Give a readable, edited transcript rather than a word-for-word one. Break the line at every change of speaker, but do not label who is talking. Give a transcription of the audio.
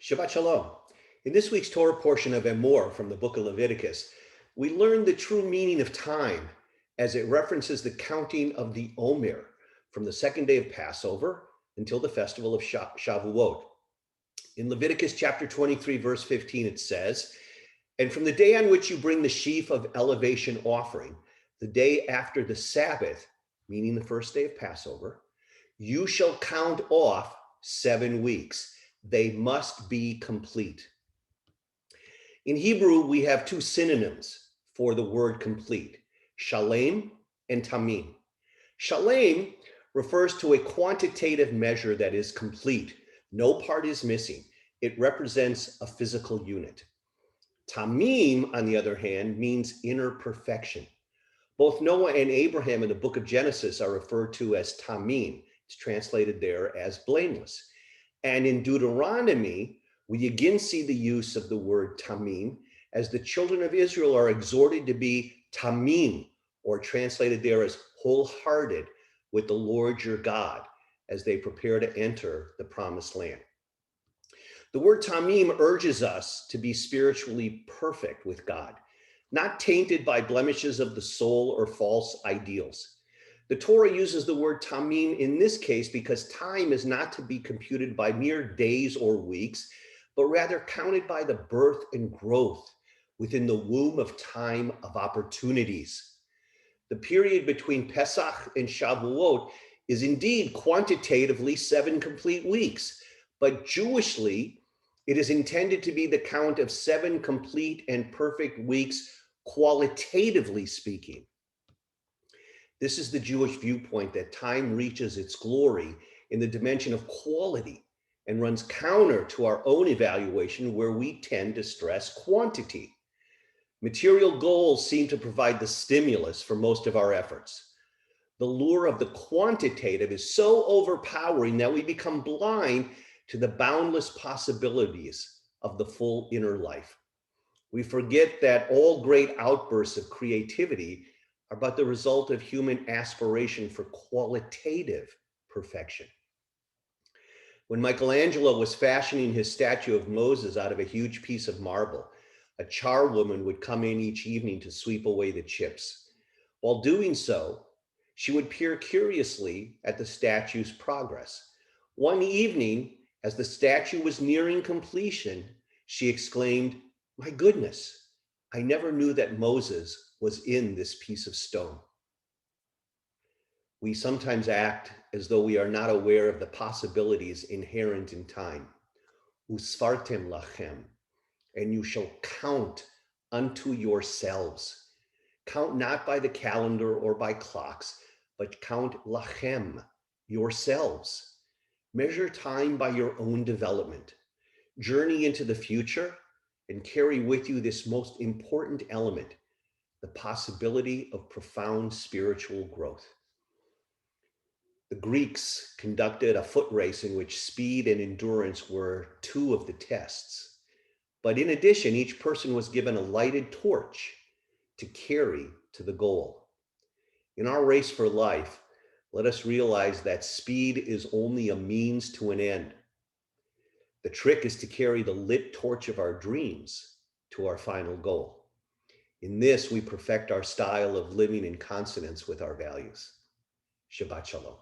Shabbat Shalom. In this week's Torah portion of Emor from the book of Leviticus, we learn the true meaning of time as it references the counting of the Omer from the second day of Passover until the festival of Shavuot. In Leviticus chapter 23, verse 15, it says, "And from the day on which you bring the sheaf of elevation offering, the day after the Sabbath, meaning the first day of Passover, you shall count off 7 weeks. They must be complete." In Hebrew, we have two synonyms for the word complete, shalem and tamim. Shalem refers to a quantitative measure that is complete. No part is missing. It represents a physical unit. Tamim, on the other hand, means inner perfection. Both Noah and Abraham in the book of Genesis are referred to as tamim. It's translated there as blameless. And in Deuteronomy, we again see the use of the word tamim as the children of Israel are exhorted to be tamim, or translated there as wholehearted with the Lord your God as they prepare to enter the promised land. The word tamim urges us to be spiritually perfect with God, not tainted by blemishes of the soul or false ideals. The Torah uses the word tamim in this case because time is not to be computed by mere days or weeks, but rather counted by the birth and growth within the womb of time of opportunities. The period between Pesach and Shavuot is indeed quantitatively 7 complete weeks, but Jewishly, it is intended to be the count of 7 complete and perfect weeks, qualitatively speaking. This is the Jewish viewpoint that time reaches its glory in the dimension of quality and runs counter to our own evaluation, where we tend to stress quantity. Material goals seem to provide the stimulus for most of our efforts. The lure of the quantitative is so overpowering that we become blind to the boundless possibilities of the full inner life. We forget that all great outbursts of creativity are but the result of human aspiration for qualitative perfection. When Michelangelo was fashioning his statue of Moses out of a huge piece of marble, a charwoman would come in each evening to sweep away the chips. While doing so, she would peer curiously at the statue's progress. One evening, as the statue was nearing completion, she exclaimed, "My goodness, I never knew that Moses was in this piece of stone." We sometimes act as though we are not aware of the possibilities inherent in time. Usfartem lachem, and you shall count unto yourselves. Count not by the calendar or by clocks, but count lachem, yourselves. Measure time by your own development. Journey into the future and carry with you this most important element, the possibility of profound spiritual growth. The Greeks conducted a foot race in which speed and endurance were 2 of the tests. But in addition, each person was given a lighted torch to carry to the goal. In our race for life, let us realize that speed is only a means to an end. The trick is to carry the lit torch of our dreams to our final goal. In this, we perfect our style of living in consonance with our values. Shabbat Shalom.